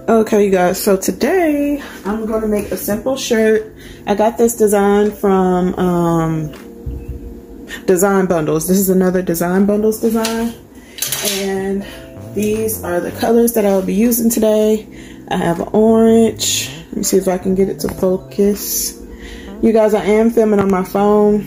Okay, you guys, so today I'm going to make a simple shirt. I got this design from Design Bundles. This is another Design Bundles design, and these are the colors that I'll be using today. I have orange. Let me see if I can get it to focus. You guys, I am filming on my phone.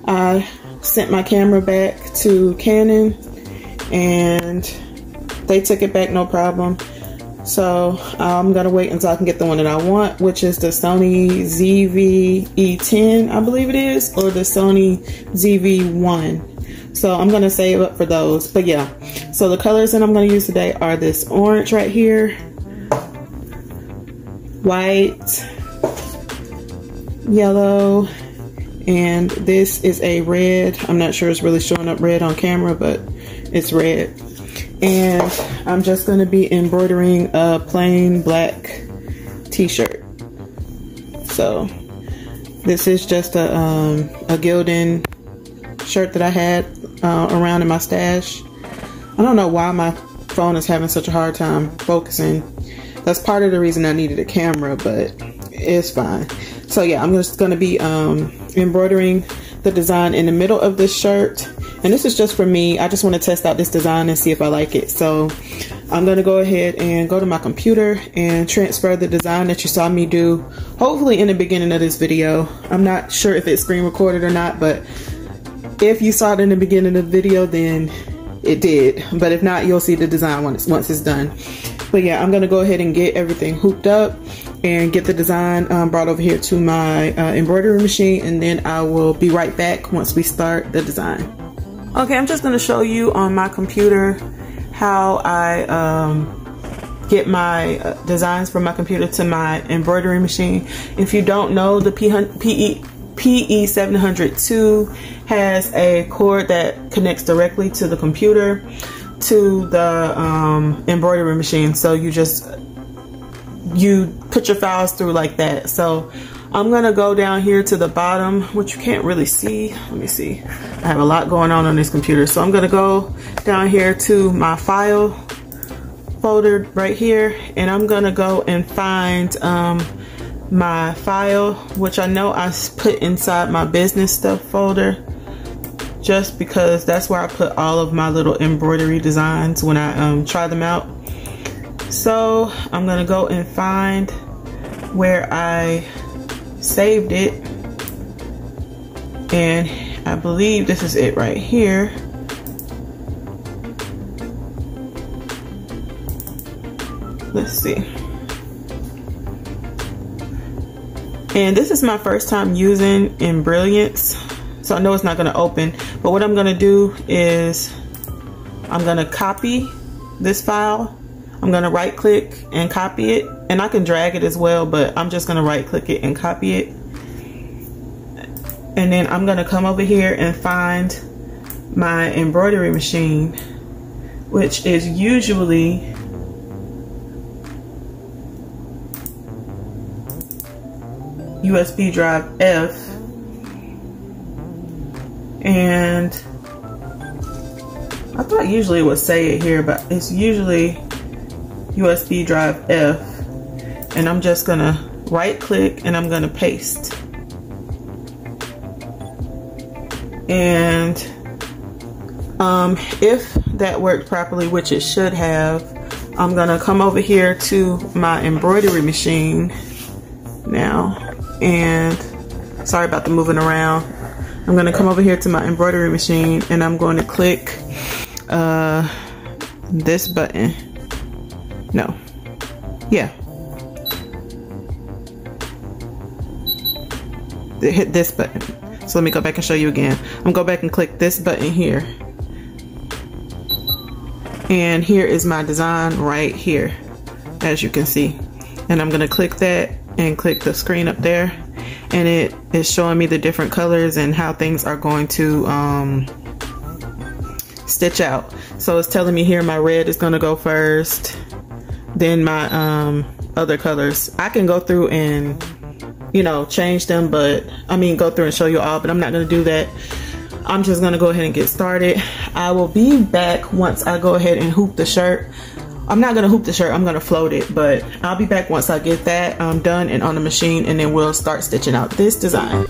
I sent my camera back to Canon and they took it back no problem. So I'm gonna wait until I can get the one that I want, which is the Sony ZV-E10, I believe it is, or the Sony ZV-1. So I'm gonna save up for those. But yeah, so the colors that I'm gonna use today are this orange right here, white, yellow, and this is a red. I'm not sure it's really showing up red on camera, but it's red. And I'm just going to be embroidering a plain black t-shirt. So this is just a gilding shirt that I had around in my stash. I don't know why my phone is having such a hard time focusing. That's part of the reason I needed a camera, but it's fine. So yeah, I'm just going to be embroidering the design in the middle of this shirt. And this is just for me. I just want to test out this design and see if I like it. So I'm going to go ahead and go to my computer and transfer the design that you saw me do, hopefully in the beginning of this video. I'm not sure if it's screen recorded or not, but if you saw it in the beginning of the video, then it did. But if not, you'll see the design once it's done. But yeah, I'm going to go ahead and get everything hooped up and get the design brought over here to my embroidery machine, and then I will be right back once we start the design. Okay, I'm just going to show you on my computer how I get my designs from my computer to my embroidery machine. If you don't know, the PE700II has a cord that connects directly to the computer to the embroidery machine. So you put your files through like that. So I'm gonna go down here to the bottom, which you can't really see. Let me see. I have a lot going on this computer. So I'm gonna go down here to my file folder right here, and I'm gonna go and find my file, which I know I put inside my business stuff folder, just because that's where I put all of my little embroidery designs when I try them out. So I'm gonna go and find where I saved it, and I believe this is it right here. Let's see. And this is my first time using Embrilliance, so I know it's not going to open, but what I'm going to do is I'm going to copy this file. I'm going to right click and copy it, and I can drag it as well, but I'm just going to right click it and copy it. And then I'm going to come over here and find my embroidery machine, which is usually USB drive F, and I thought usually it would say it here, but it's usually USB drive F. And I'm just gonna right click and I'm gonna paste. And if that worked properly, which it should have, I'm gonna come over here to my embroidery machine now, and sorry about the moving around. I'm gonna come over here to my embroidery machine, and I'm going to click this button. No, yeah, hit this button. So let me go back and show you again. I'm gonna go back and click this button here, and here is my design right here, as you can see. And I'm gonna click that and click the screen up there, and it is showing me the different colors and how things are going to stitch out. So it's telling me here my red is gonna go first, then my other colors. I can go through and, you know, change them, but I mean go through and show you all, but I'm not gonna do that. I'm just gonna go ahead and get started. I will be back once I go ahead and hoop the shirt. I'm not gonna hoop the shirt, I'm gonna float it, but I'll be back once I get that done and on the machine, and then we'll start stitching out this design.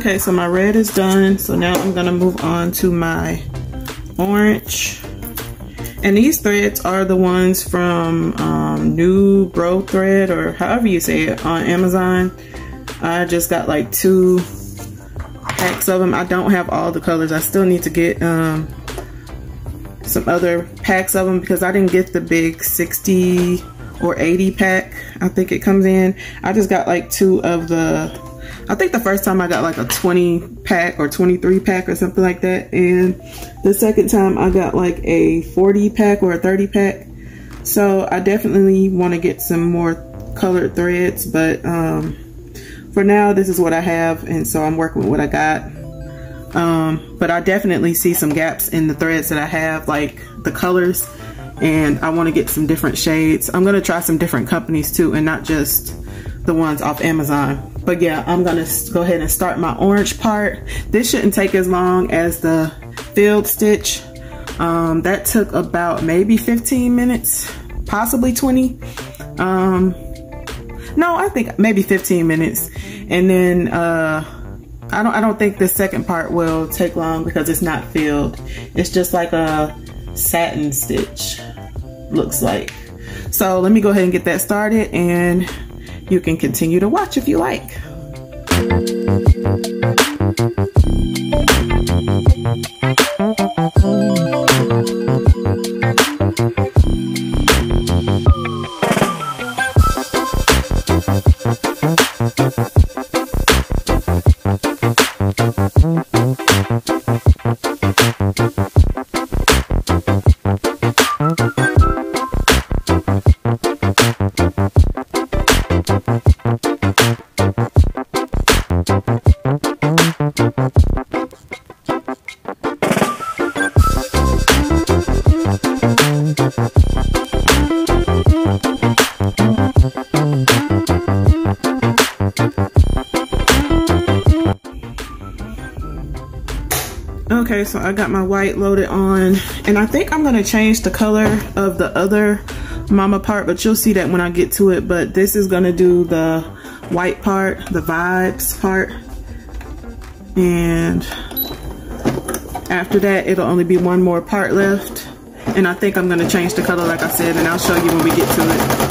Okay, so my red is done. So now I'm gonna move on to my orange. And these threads are the ones from New Bro Thread, or however you say it, on Amazon. I just got like 2 packs of them. I don't have all the colors. I still need to get some other packs of them because I didn't get the big 60 or 80 pack. I think it comes in. I just got like 2 of the, I think the first time I got like a 20 pack or 23 pack or something like that. And the second time I got like a 40 pack or a 30 pack. So I definitely want to get some more colored threads, but for now this is what I have, and so I'm working with what I got. But I definitely see some gaps in the threads that I have, like the colors, and I want to get some different shades. I'm going to try some different companies too, and not just the ones off Amazon. But yeah, I'm gonna go ahead and start my orange part. This shouldn't take as long as the field stitch. That took about maybe 15 minutes, possibly 20. No, I think maybe 15 minutes. And then I don't think the second part will take long because it's not filled. It's just like a satin stitch, looks like. So let me go ahead and get that started, and you can continue to watch if you like. Okay, so I got my white loaded on, and I think I'm gonna change the color of the other mama part, but you'll see that when I get to it. But this is gonna do the white part, the vibes part, and after that it'll only be one more part left, and I think I'm gonna change the color like I said, and I'll show you when we get to it.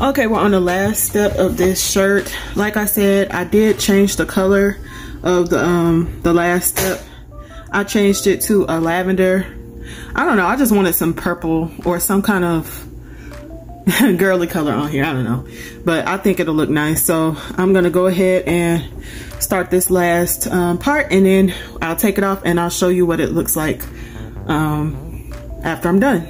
Okay, we're on the last step of this shirt. Like I said, I did change the color of the last step. I changed it to a lavender. I don't know, I just wanted some purple or some kind of girly color on here. I don't know, but I think it'll look nice. So I'm gonna go ahead and start this last part, and then I'll take it off and I'll show you what it looks like after I'm done.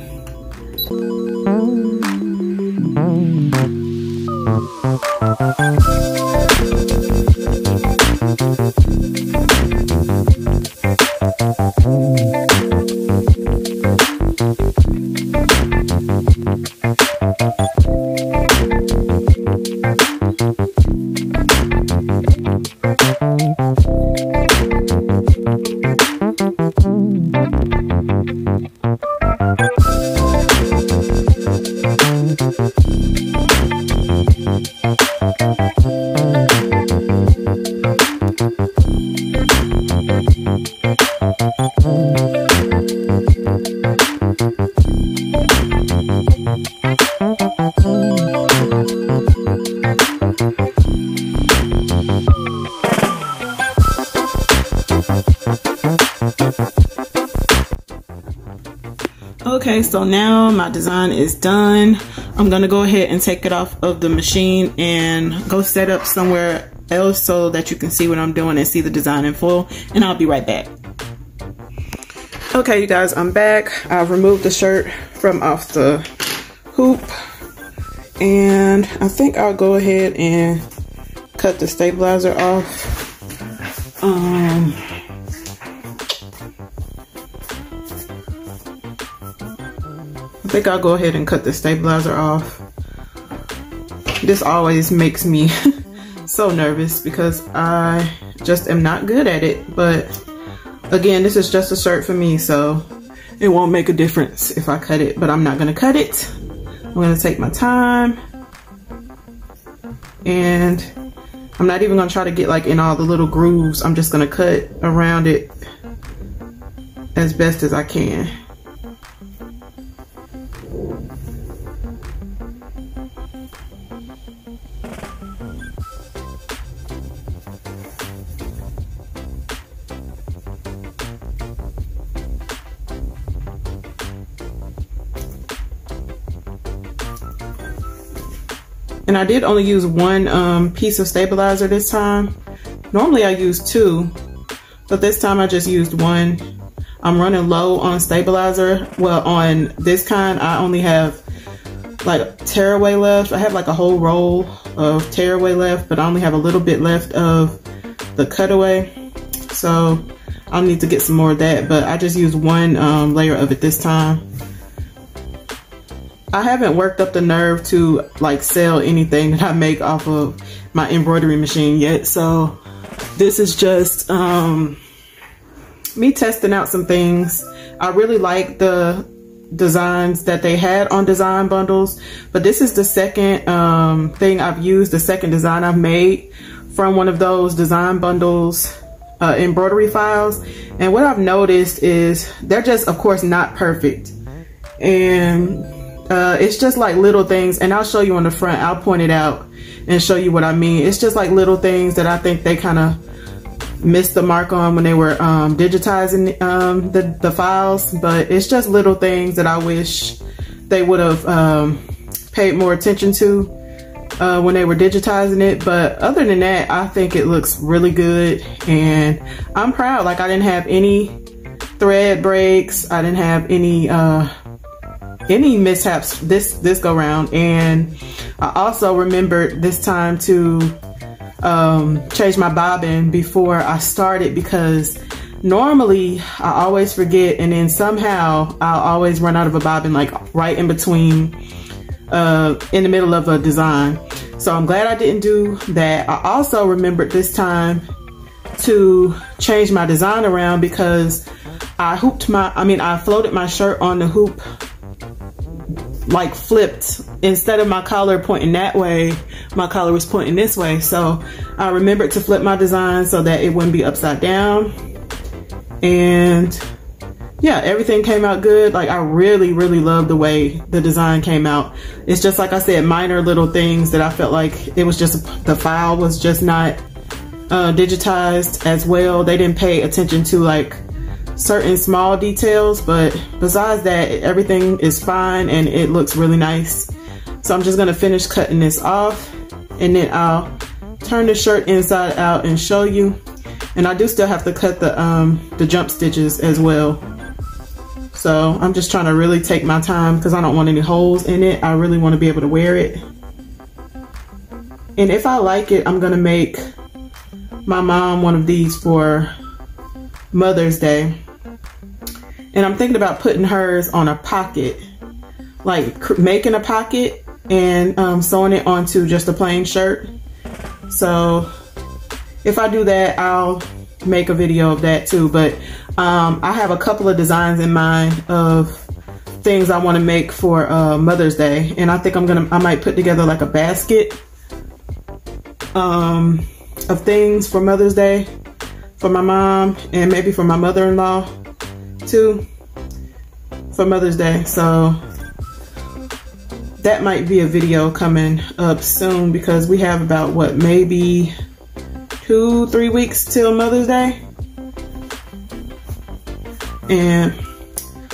Okay, so now my design is done. I'm gonna go ahead and take it off of the machine and go set up somewhere else so that you can see what I'm doing and see the design in full, and I'll be right back. Okay, you guys, I'm back. I've removed the shirt from off the hoop, and I think I'll go ahead and cut the stabilizer off. I think I'll go ahead and cut the stabilizer off. This always makes me so nervous because I just am not good at it. But again, this is just a shirt for me, so it won't make a difference if I cut it, but I'm not gonna cut it. I'm gonna take my time, and I'm not even gonna try to get like in all the little grooves. I'm just gonna cut around it as best as I can. And I did only use one piece of stabilizer this time. Normally I use two, but this time I just used one. I'm running low on stabilizer. Well, on this kind, I only have like tearaway left. I have like a whole roll of tearaway left, but I only have a little bit left of the cutaway. So I'll need to get some more of that, but I just used one layer of it this time. I haven't worked up the nerve to like sell anything that I make off of my embroidery machine yet. So this is just me testing out some things. I really like the designs that they had on design bundles, but this is the second thing I've used, the second design I've made from one of those design bundles embroidery files. And what I've noticed is they're just, of course, not perfect. And it's just like little things, and I'll show you on the front. I'll point it out and show you what I mean. It's just like little things that I think they kind of missed the mark on when they were digitizing the files, but it's just little things that I wish they would have paid more attention to when they were digitizing it. But other than that, I think it looks really good, and I'm proud. Like, I didn't have any thread breaks. I didn't have any mishaps this go round. And I also remembered this time to change my bobbin before I started, because normally I always forget, and then somehow I'll always run out of a bobbin like right in between in the middle of a design. So I'm glad I didn't do that. I also remembered this time to change my design around because I floated my shirt on the hoop, like flipped. Instead of my collar pointing that way, my collar was pointing this way. So I remembered to flip my design so that it wouldn't be upside down. And yeah, everything came out good. Like, I really, really love the way the design came out. It's just, like I said, minor little things that I felt like it was just, the file was just not digitized as well. They didn't pay attention to like certain small details, but besides that, everything is fine and it looks really nice. So I'm just gonna finish cutting this off, and then I'll turn the shirt inside out and show you. And I do still have to cut the jump stitches as well. So I'm just trying to really take my time because I don't want any holes in it. I really want to be able to wear it. And if I like it, I'm gonna make my mom one of these for Mother's Day. And I'm thinking about putting hers on a pocket, like making a pocket and sewing it onto just a plain shirt. So if I do that, I'll make a video of that too. But I have a couple of designs in mind of things I want to make for Mother's Day, and I think I might put together like a basket of things for Mother's Day for my mom and maybe for my mother-in-law too for Mother's Day. So that might be a video coming up soon because we have about what, maybe 2-3 weeks till Mother's Day, and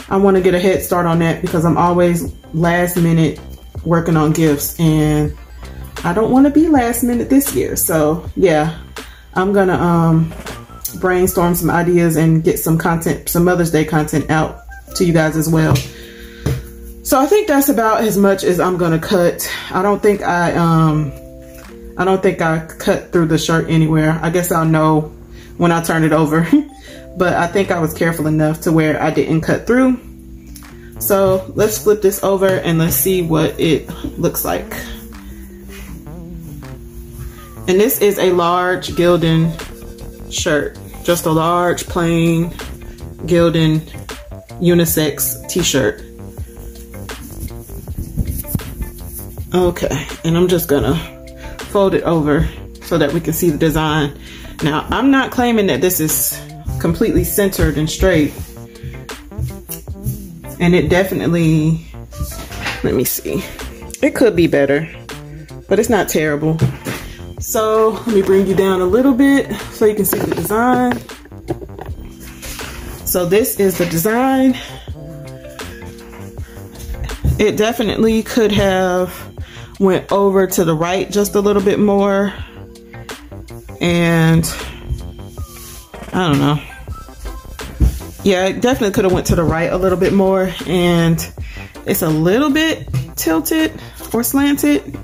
I want to get a head start on that because I'm always last minute working on gifts, and I don't want to be last minute this year. So yeah, I'm gonna brainstorm some ideas and get some content, some Mother's Day content out to you guys as well. So I think that's about as much as I'm gonna cut. I don't think I cut through the shirt anywhere. I guess I'll know when I turn it over. But I think I was careful enough to where I didn't cut through. So let's flip this over and let's see what it looks like. And this is a large Gildan shirt. Just a large, plain Gildan unisex t-shirt. Okay, and I'm just gonna fold it over so that we can see the design. Now, I'm not claiming that this is completely centered and straight. And it definitely, let me see. It could be better, but it's not terrible. So let me bring you down a little bit so you can see the design. So this is the design. It definitely could have went over to the right just a little bit more. And I don't know. Yeah, it definitely could have went to the right a little bit more, and it's a little bit tilted or slanted.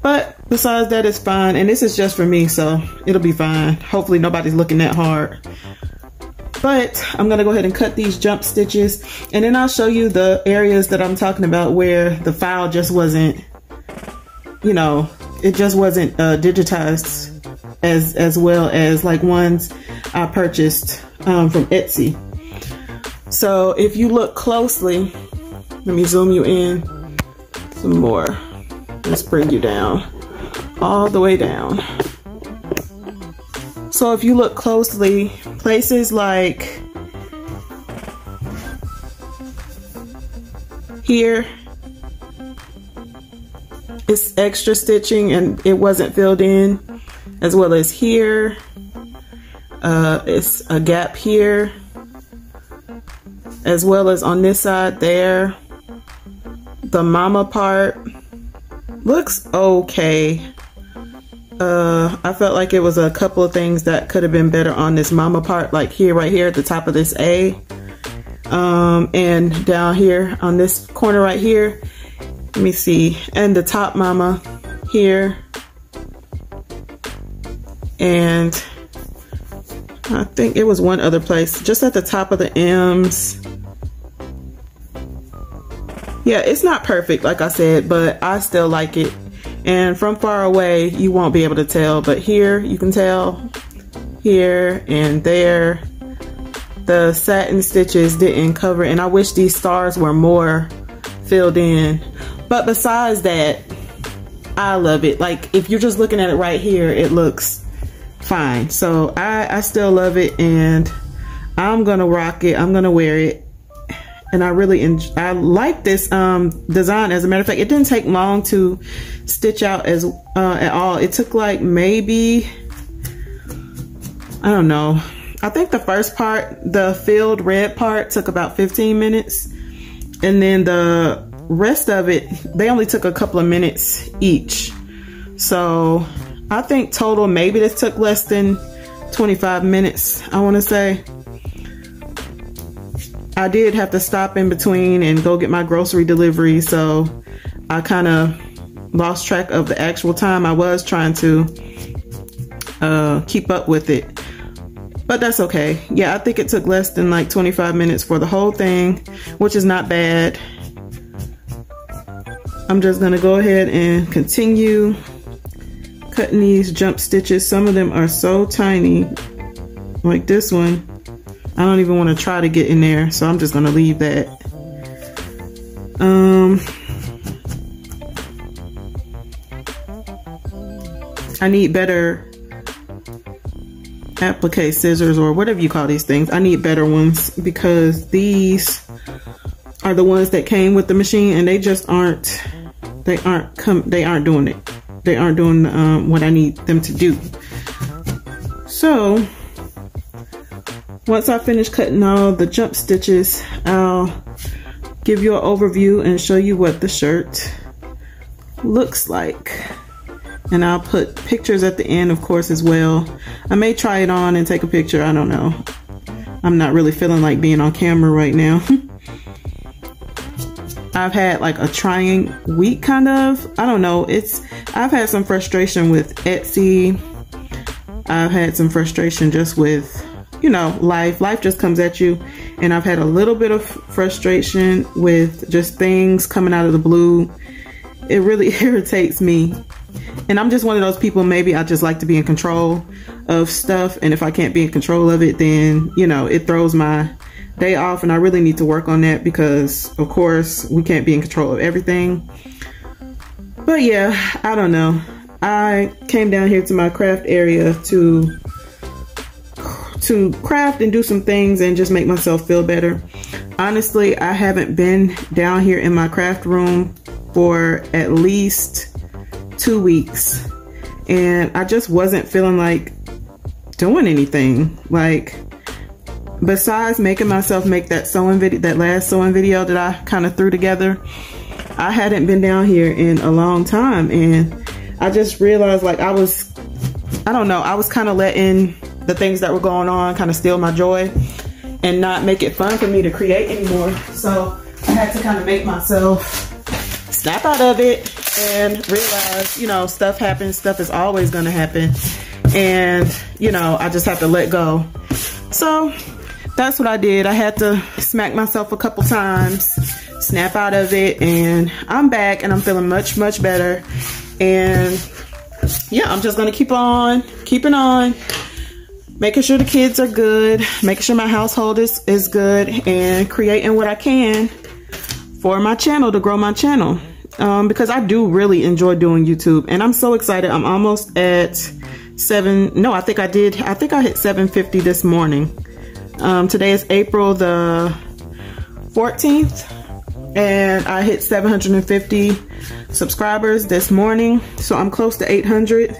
But besides that, it's fine. And this is just for me, so it'll be fine. Hopefully nobody's looking that hard. But I'm gonna go ahead and cut these jump stitches, and then I'll show you the areas that I'm talking about where the file just wasn't, you know, it just wasn't digitized as well as like ones I purchased from Etsy. So if you look closely, let me zoom you in some more. Let's bring you down, all the way down. So if you look closely, places like here, it's extra stitching and it wasn't filled in, as well as here. It's a gap here, as well as on this side there. The mama part looks okay. I felt like it was a couple of things that could have been better on this mama part, like here, right here at the top of this A, and down here on this corner right here. Let me see, and the top mama here, and I think it was one other place, just at the top of the M's. Yeah, it's not perfect, like I said, but I still like it. And from far away, you won't be able to tell, but here you can tell, here and there. The satin stitches didn't cover, and I wish these stars were more filled in. But besides that, I love it. Like, if you're just looking at it right here, it looks fine. So I still love it, and I'm gonna rock it. I'm gonna wear it, and I like this design. As a matter of fact, it didn't take long to stitch out at all. It took like maybe, I don't know, I think the first part, the filled red part, took about 15 minutes, and then the rest of it, they only took a couple of minutes each. So I think total, maybe this took less than 25 minutes, I want to say. I did have to stop in between and go get my grocery delivery, so I kind of lost track of the actual time. I was trying to keep up with it, but that's okay. Yeah, I think it took less than like 25 minutes for the whole thing, which is not bad. I'm just gonna go ahead and continue cutting these jump stitches. Some of them are so tiny, like this one. I don't even want to try to get in there, so I'm just gonna leave that. I need better applique scissors, or whatever you call these things. I need better ones, because these are the ones that came with the machine, and they just aren't. They aren't doing it. They aren't doing what I need them to do. So once I finish cutting all the jump stitches, I'll give you an overview and show you what the shirt looks like. And I'll put pictures at the end, of course, as well. I may try it on and take a picture. I don't know. I'm not really feeling like being on camera right now. I've had like a trying week, kind of. I don't know. I've had some frustration with Etsy. I've had some frustration just with, you know, life just comes at you. And I've had a little bit of frustration with just things coming out of the blue. It really irritates me. And I'm just one of those people, maybe I just like to be in control of stuff. And if I can't be in control of it, then, you know, it throws my day off. And I really need to work on that, because of course we can't be in control of everything. But yeah, I don't know. I came down here to my craft area to craft and do some things and just make myself feel better. Honestly, I haven't been down here in my craft room for at least 2 weeks, and I just wasn't feeling like doing anything. Like, besides making myself make that sewing video, that last sewing video that I kind of threw together, I hadn't been down here in a long time. And I just realized, like, I don't know, I was kind of letting the things that were going on kind of steal my joy and not make it fun for me to create anymore. So I had to kind of make myself snap out of it and realize, you know, stuff happens. Stuff is always going to happen. And, you know, I just have to let go. So that's what I did. I had to smack myself a couple times, snap out of it, and I'm back and I'm feeling much, much better. And yeah, I'm just going to keep on keeping on, making sure the kids are good, making sure my household is good, and creating what I can for my channel, to grow my channel. Because I do really enjoy doing YouTube, and I'm so excited. I'm almost at I think I hit 750 this morning. Today is April the 14th, and I hit 750 subscribers this morning. So I'm close to 800.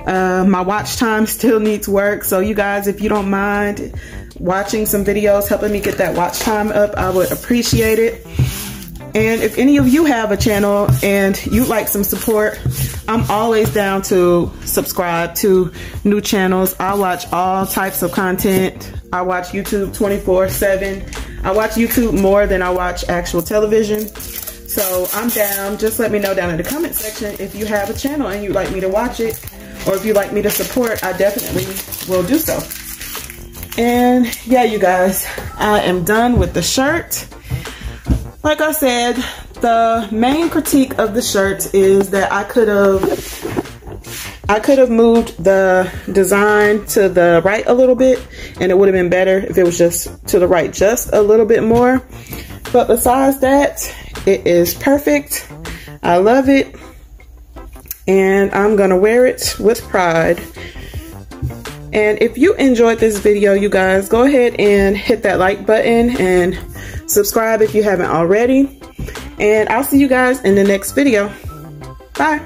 My watch time still needs work. So you guys, if you don't mind watching some videos, helping me get that watch time up, I would appreciate it. And if any of you have a channel and you'd like some support, I'm always down to subscribe to new channels. I watch all types of content. I watch YouTube 24/7. I watch YouTube more than I watch actual television. So I'm down. Just let me know down in the comment section if you have a channel and you'd like me to watch it, or if you'd like me to support. I definitely will do so. And yeah, you guys, I am done with the shirt. Like I said, the main critique of the shirt is that I could have moved the design to the right a little bit, and it would have been better if it was just to the right just a little bit more. But besides that, it is perfect. I love it, and I'm gonna wear it with pride. And if you enjoyed this video, you guys, go ahead and hit that like button and subscribe if you haven't already. And I'll see you guys in the next video. Bye.